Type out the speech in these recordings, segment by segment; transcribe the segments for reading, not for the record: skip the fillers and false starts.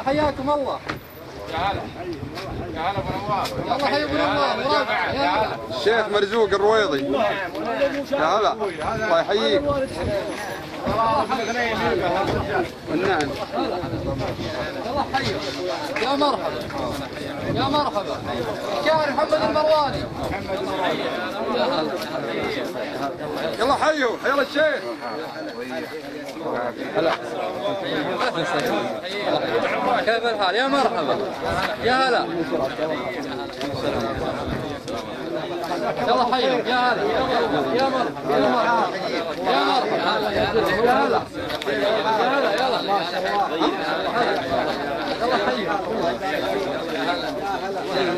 حياكم الله. يا هلا يا هلا ابو نواف. الله حي ابو نواف ورافع. يا هلا الشيخ مرزوق الرويضي. يا هلا الله يحييك. والنعم. الله حي. يا مرحبا يا مرحبا. كان محمد المرواني. يلا حيوا يلا الشيخ. هلا كيف الحال؟ يا مرحبا يا هلا. يلا حيوا يا هلا يا مرحبا يا مرحبا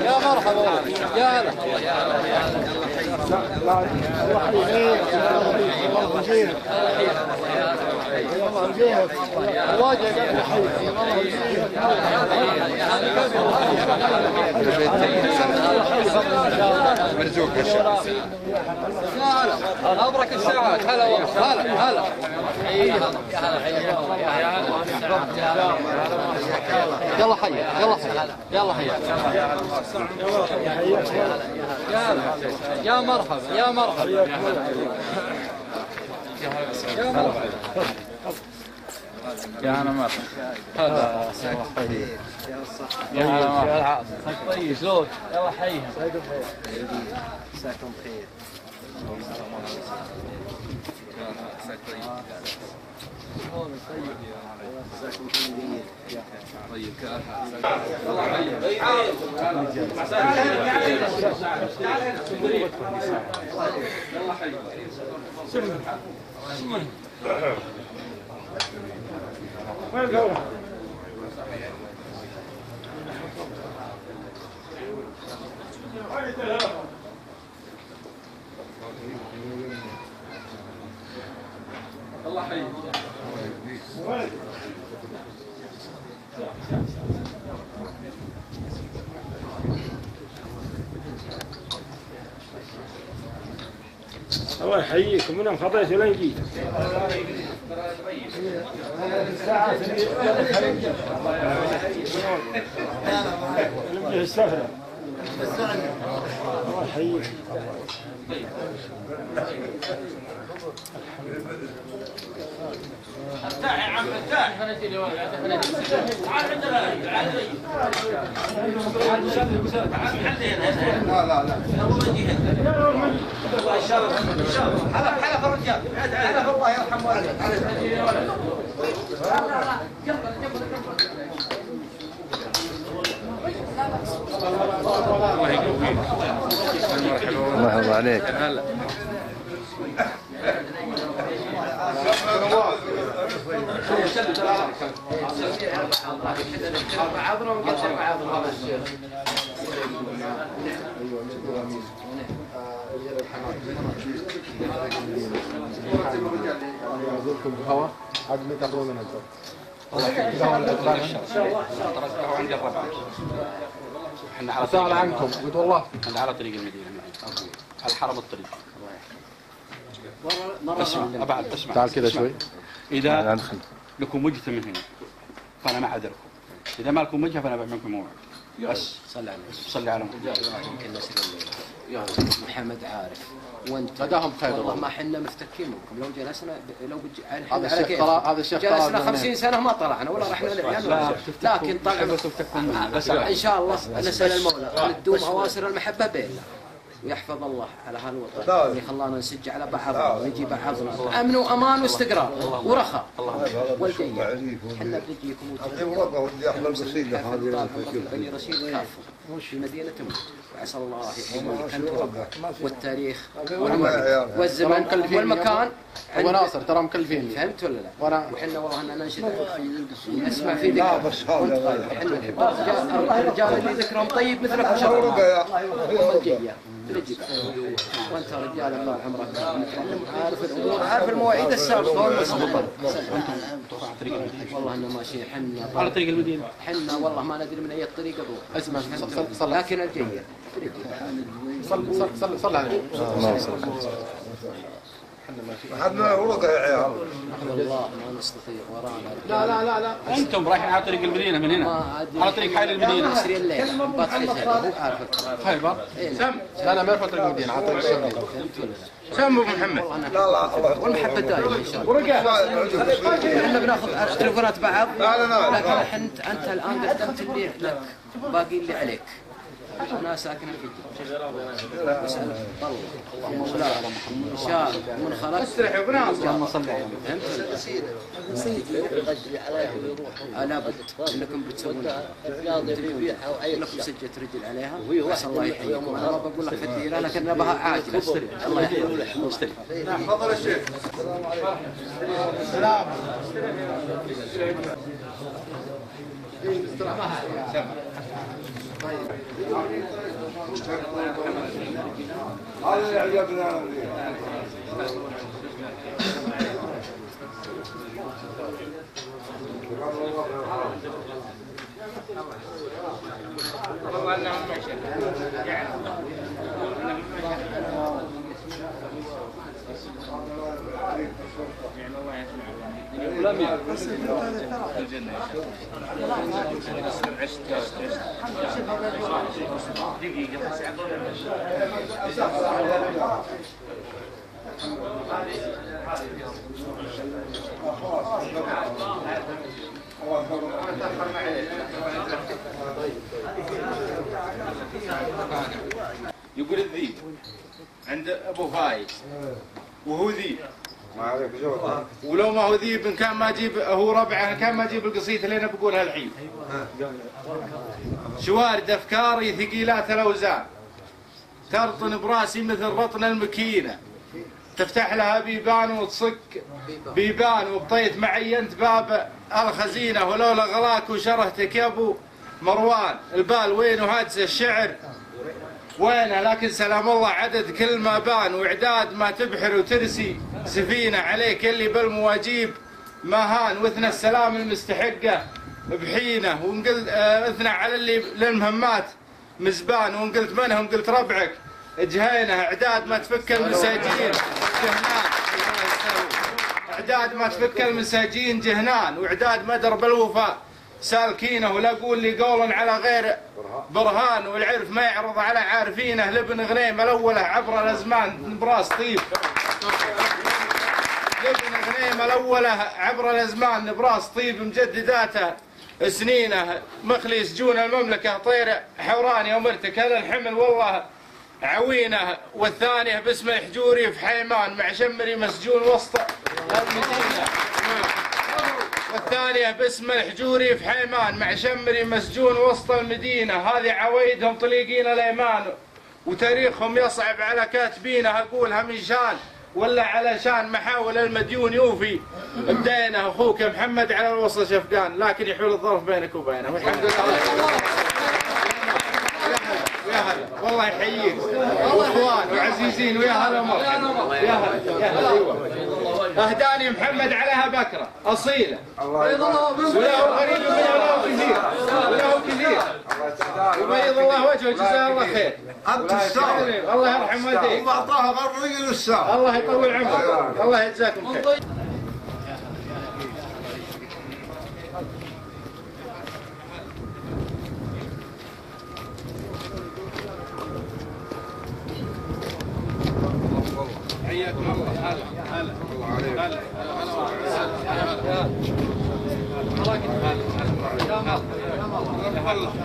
يا مرحبا يا هلا يا هلا يلا يلا حيوا يا مرحبا يا هلا. مرزوق هالشيخ. هلا ابرك الساعات. هلا والله هلا هلا يلا حي يلا حي يلا حي يا مرحبا يا مرحبا يا مرحبا يا هلا مرحبا. هلا يا هلا مرحبا. طيب شلون؟ يلا حيهم. مساكم بخير. طيب الله حي. الله يحييكم. من انخطيت ولا جيت؟ السفرة. الله يحييك. افتح يا عم افتح. تعال عندنا لا ان شاء الله ان شاء الله. حلف الرجال حلف الله يرحم والديك. الله يرضى عليك. هلا يعزلكم بهواء عاد ما تاخذون من الزر. احنا على سأل عنكم قلت والله احنا على طريق المدينه على الحرم الطريق. اسمع ابعد اسمع. تعال كذا شوي. اذا ندخل لكم وجهه من هنا فانا ما اعذركم. اذا ما لكم وجهه فانا بعملكم موعد. بس صلي على محمد. يمكن نسر محمد عارف وانت غداهم خير والله ما حنا مفتكين منكم. لو جلسنا لو هذا الشيخ هذا الشيخ جلسنا 50 سنه ما طلعنا ولا رحنا لكن طلع بس ان شاء الله نسال المولى ان تدوم اواصر المحبه بيننا ويحفظ الله على هالوطن اللي خلانا نسج على بعضنا ويجي بعضنا امن وامان واستقرار ورخاء والجيه. احنا بنجيكم بني رشيد كافه في مدينه وعسى الله يحييكم والتاريخ والزمن والمكان. ابو ناصر ترى مكلفين. فهمت ولا لا؟ وحنا والله انا ننشد اسمع في ذكر احنا نحب الرجال اللي ذكرهم طيب مثلك ما شاء الله والجيه بنجي وانت رجال الله عمرك عارف الامور عارف المواعيد السابقه والمسبوقه. والله انه ماشيين حنا على طريق المدينه. حنا والله ما ندري من اي طريق نروح. اسمع صل لكن الجيه صل عليه. حنا ورقة يا عيال. والله ما نستطيع ورانا. لا انتم رايحين على طريق المدينه من هنا على طريق حي المدينه. نشتري الليل بطحي هو عارف خيبر لا ما يروح طريق المدينة على طريق الشمالي. سم ابو محمد. لا والمحبة دائما ان شاء الله. احنا بناخذ تليفونات بعض. لكن انت الان قدمت اللي لك باقي اللي عليك. أنا ساكن في الجنة. مسألة طلع لا إن شاء الله من خلق استرحوا بناس. اللهم صل على محمد. لابد انكم بتسوون انكم سجت رجل عليها وعسى الله يحييكم. انا ما بقول لك في الديره لكن نبها عاجله. الله يحييكم. تفضل يا شيخ. سلام. هذا اللي عجبنا. يقول الذيب عند ابو فايز وهو ذيب ما عليك جوده. ولو ما هو ذيب إن كان ما اجيب هو ربعه كان ما اجيب القصيده اللي انا بقولها الحين. شوارد افكاري ثقيلات الاوزان ترطن براسي مثل رطن المكينه تفتح لها بيبان وتصك بيبان وبطيت معينت باب الخزينه ولولا غلاك وشرهتك يا ابو مروان البال وين وهاجس الشعر وينه لكن سلام الله عدد كل ما بان واعداد ما تبحر وترسي سفينه عليك اللي بالمواجيب ما هان واثنى السلام المستحقه بحينه وانقلت اثنى على اللي للمهمات مزبان وانقلت منهم قلت ربعك جهينه اعداد ما تفك المساجين جهنان اعداد ما تفك المساجين جهنان واعداد مدرب الوفاء سالكينه ولا اقول لي قولا على غير برهان والعرف ما يعرض على عارفينه لابن غنيم الاوله عبر الازمان براس طيب لابن غنيم الاوله عبر الازمان نبراس طيب مجدداته سنينه مخلي سجون المملكه طير حوران يوم ارتكل الحمل والله عوينه والثانيه باسم الحجوري في حيمان مع شمري مسجون وسط المدينه والثانيه باسم الحجوري في حيمان مع شمري مسجون وسط المدينه هذه عوايدهم طليقين الايمان وتاريخهم يصعب على كاتبينه اقولها من شان ولا علشان محاول المديون يوفي بدينا اخوك محمد على الوصل شفقان لكن يحول الظرف بينك وبينه والحمد لله. يا هلا والله يحييك واخوان وعزيزين ويا هلا مرحبا يا هلا يا هلا اهداني محمد عليها بكره اصيله ولا هو غريب ولا هو كثير ولا هو كثير وبيض الله وجهه جزاه الله خير. انت الساعه الله يرحم والديك واعطاها غريق الساعه. الله يطول عمرك الله يجزاكم خير. حياكم الله هلا هلا الله عليك. هلا هلا هلا